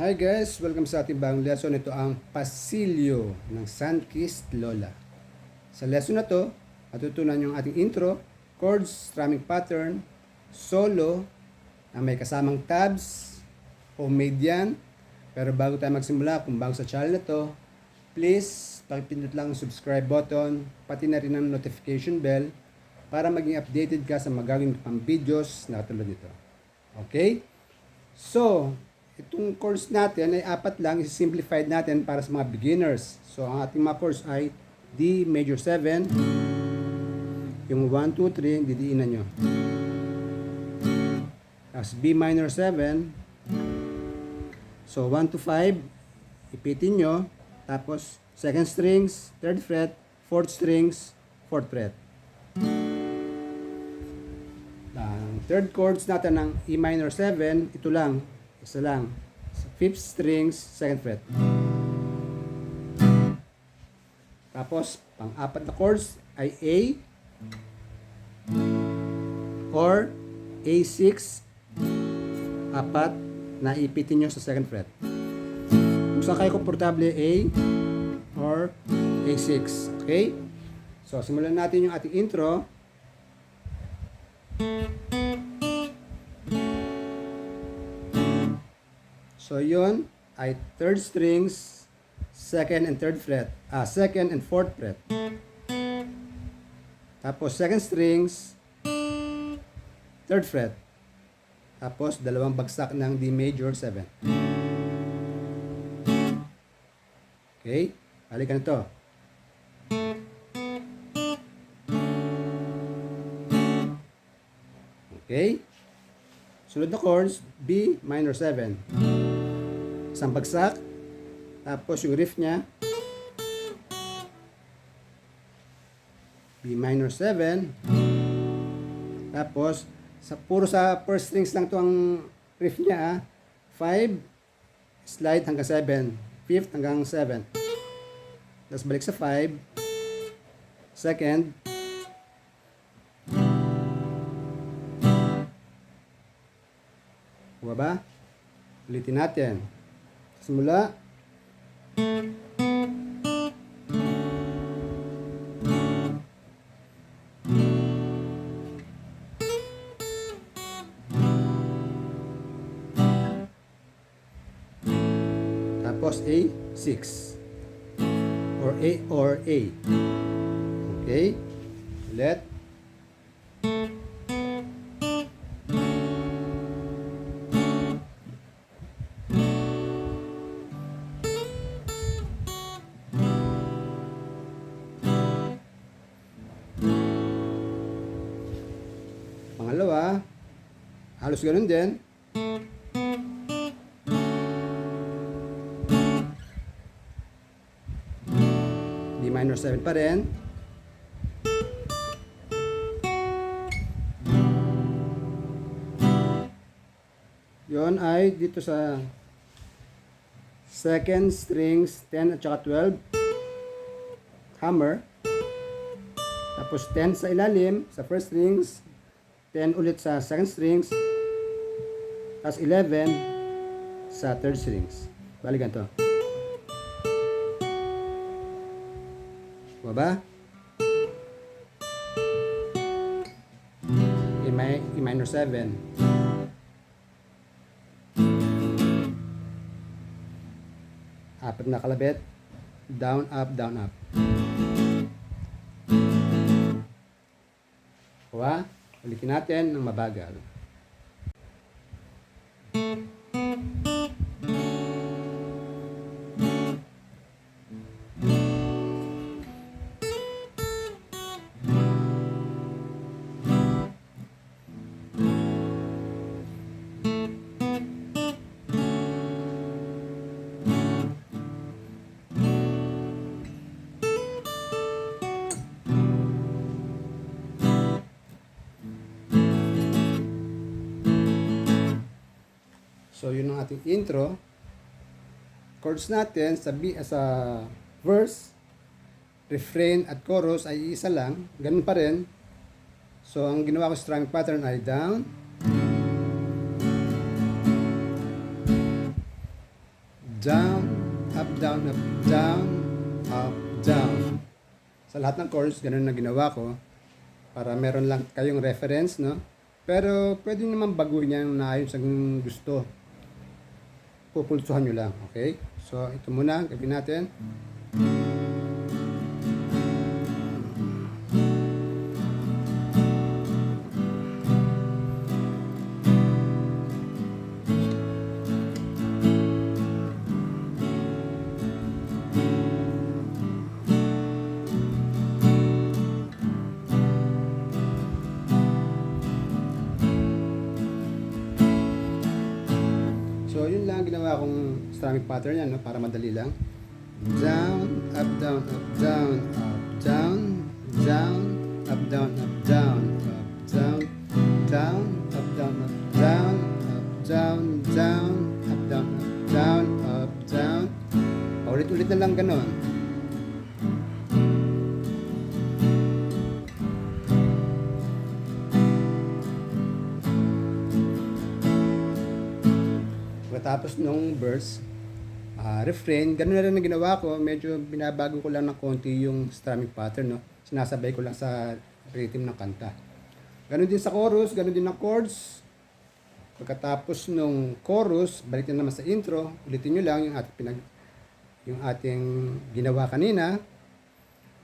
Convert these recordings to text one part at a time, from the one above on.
Hi guys! Welcome sa ating bagong lesson. Ito ang Pasilyo ng Sunkissed Lola. Sa lesson na to, matutunan yung ating intro, chords, strumming pattern, solo, na may kasamang tabs, homemade yan. Pero bago tayo magsimula, kung bago sa channel na to, please pakipindot lang ang subscribe button, pati na rin ang notification bell para maging updated ka sa magagawin pang videos na katulad nito. Okay? So, itong course natin ay apat lang, simplified natin para sa mga beginners. So, ang ating mga course ay D major 7, yung 1, 2, 3, didiinan nyo. Tapos B minor 7, so 1 to 5, ipitin nyo. Tapos, second strings, third fret, fourth strings, fourth fret. Ang third chords natin ng E minor 7, ito lang. Isa lang. Fifth strings, second fret. Tapos, pang-apat na chords ay A or A6, apat na ipitin nyo sa second fret. Kung saan kayo komportable, A or A6. Okay? So, simulan natin yung ating intro. So, yun ay third strings, second and third fret. Second and fourth fret. Tapos, second strings, third fret. Tapos, dalawang bagsak ng D major 7. Okay? Balikan ito. Okay? Sunod na chords, B minor 7. Isang bagsak, tapos yung riff niya, B minor 7, tapos puro sa first strings lang to ang riff niya, 5, slide hanggang 7, 5th hanggang 7, tapos balik sa 5, second, buwa ba? Ulitin natin. Simula. Tapos A6 or A. Okay? Ulit. Pangalawa, halos ganun din. D minor 7 pa rin. Yon ay dito sa second strings 10 at saka 12, hammer. Tapos 10 sa ilalim, sa first strings, 10 ulit sa second strings, tapos 11 sa third strings. Bali ganito. Baba. E minor 7. Apat na kalabit. Down, up, down, up. Kuha. Ulitin natin ng mabagal. So, yun ang ating intro. Chords natin sa verse, refrain at chorus ay isa lang. Ganun pa rin. So, ang ginawa ko strumming pattern ay down, down, up, down, up, down, up, down. Sa lahat ng chords, ganun na ginawa ko para meron lang kayong reference, no? Pero pwede naman baguhin yan na ayon sa gusto. Pupulsuhan nyo lang, okay? So, ito muna, gawin natin. So, yun lang ginawa kong strumming pattern yan, no? Para madali lang. Down, up, down, up, down, up, down, down, up, down, up, down, up, down, down, up, down, up, down, up, down, down, up, down, up, down, up, down. Paulit-ulit na lang ganon. Pagkatapos nung verse, refrain, gano'n na rin ang ginawa ko. Medyo binabago ko lang ng konti yung strumming pattern, no? Sinasabay ko lang sa rhythm ng kanta. Gano'n din sa chorus, gano'n din ng chords. Pagkatapos nung chorus, balik na naman sa intro, ulitin nyo lang yung ating ginawa kanina.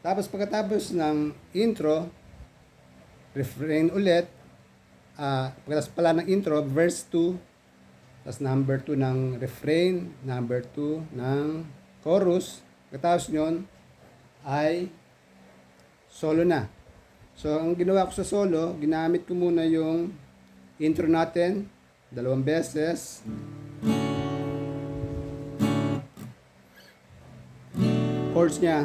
Tapos pagkatapos ng intro, refrain ulit. Pagkatapos pala ng intro, verse 2, tapos number 2 ng refrain, number 2 ng chorus. Pagkatapos nyon ay solo na. So, ang ginawa ko sa solo, ginamit ko muna yung intro natin, 2 beses. Chords niya.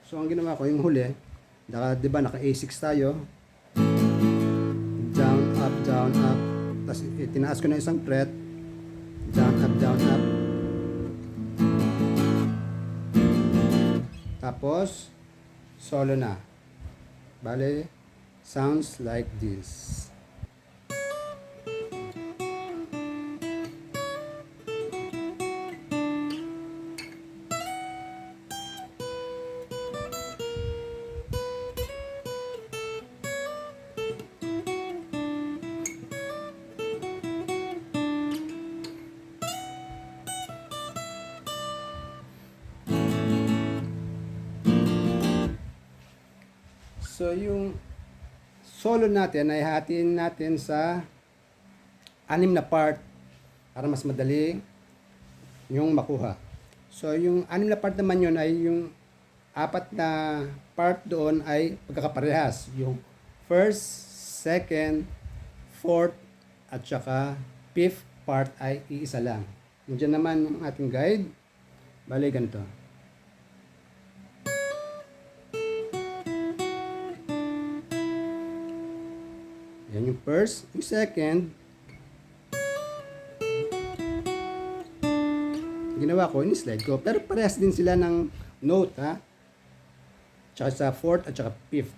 So, ang ginawa ko, yung huli, diba, naka A6 tayo. Down, up, down, up. Tapos, tinaas ko na isang fret. Down, up, down, up. Tapos, solo na. Bale, sounds like this. So, yung solo natin ay hatiin natin sa 6 na part para mas madali yung makuha. So, yung 6 na part naman yun ay yung 4 na part doon ay pagkakaparehas. Yung first, second, fourth, at saka fifth part ay iisa lang. Nandiyan naman yung ating guide. Bale, ganito. Yan yung first, yung second. Ginawa ko, in-slide ko. Pero parehas din sila ng note, ha? Tsaka sa fourth at tsaka fifth.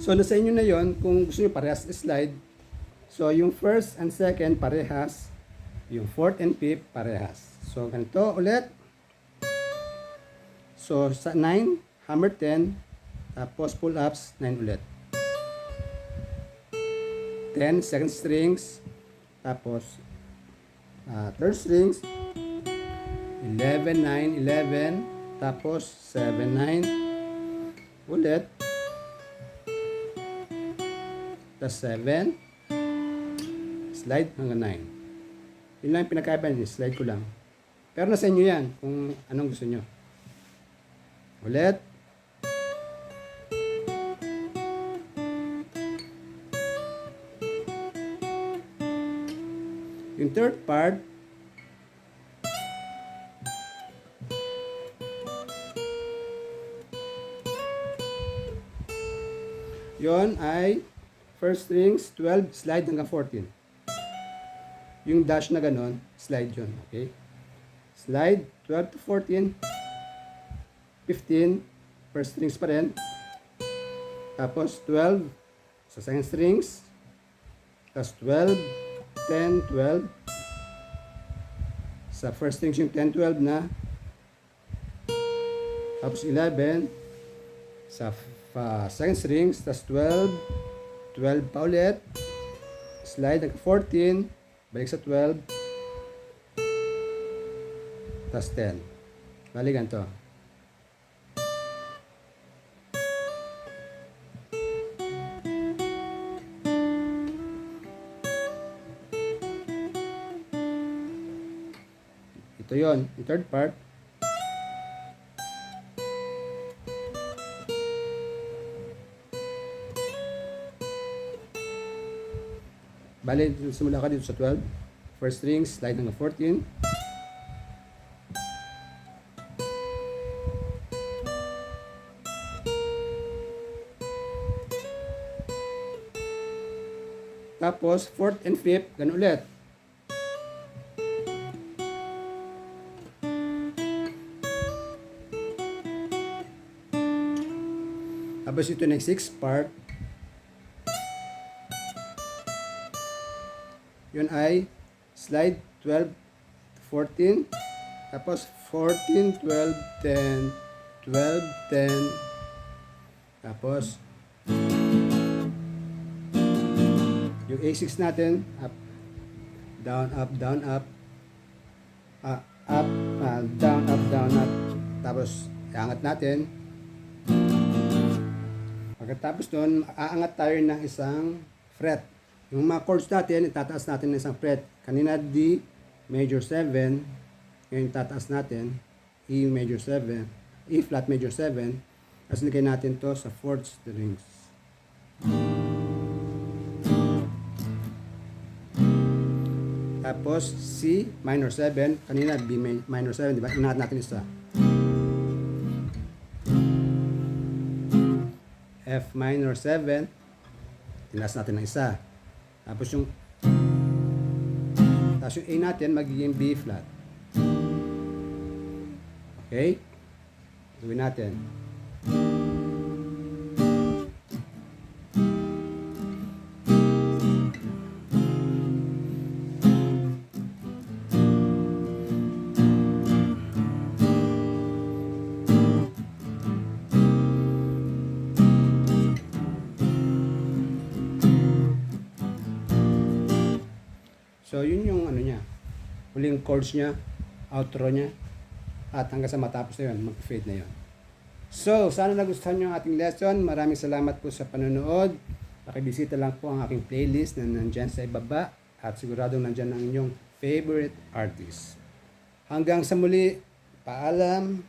So, nasa inyo na yon kung gusto nyo parehas slide. So, yung first and second parehas. Yung fourth and fifth parehas. So, ganito ulit. So, sa 9, hammer 10, tapos pull-ups, 9 ulit. 10, second strings, tapos third strings, 11, 9, 11, tapos 7, 9, ulit, tapos 7, slide hanggang 9. Yun lang yung pinakaiba niya, slide ko lang. Pero nasa inyo yan, kung anong gusto nyo. Ulit. Yung third part, Yon ay first strings 12, slide hanggang 14. Yung dash na ganon, slide yon. Okay? Slide 12 to 14, 15, first strings pa rin. Tapos 12 sa second strings. Tapos 12, 10, 12. Sa first strings yung 10, 12 na. Tapos 11 sa second strings. Tapos 12, 12 pa ulit. Slide hanggang 14. Balik sa 12. Tapos 10. Bali ganito. Ito yon, yung third part. Bali, simula ka dito sa 12. First strings, slide hanggang 14. Tapos, fourth and fifth, ganun ulit. Tapos ito na yung sixth part. Yun ay slide 12 to 14. Tapos 14, 12, 10, 12, 10. Tapos yung A6 natin, up, down, up, down, up. Down, up, down, up. Tapos iangat natin. Pagkatapos doon, aangat tayo ng isang fret. Yung mga chords natin, itataas natin ng isang fret. Kanina D major 7, ngayon tataas natin E major 7, E flat major 7, tapos nilagay natin to sa fourth strings. Tapos C minor 7, kanina B minor 7, di ba? Inahat natin isa. F minor 7, tinaas natin ng isa. Tapos yung A natin magiging B flat. Okay? Gawin natin. So, yun yung ano niya. Huling chords niya, outro niya, at hanggang sa matapos na yun, mag-fade na yun. So, sana nagustuhan niyo ang ating lesson. Maraming salamat po sa panonood. Pakibisita lang po ang aking playlist na nandyan sa ibaba at siguradong nandyan ang inyong favorite artist. Hanggang sa muli, paalam.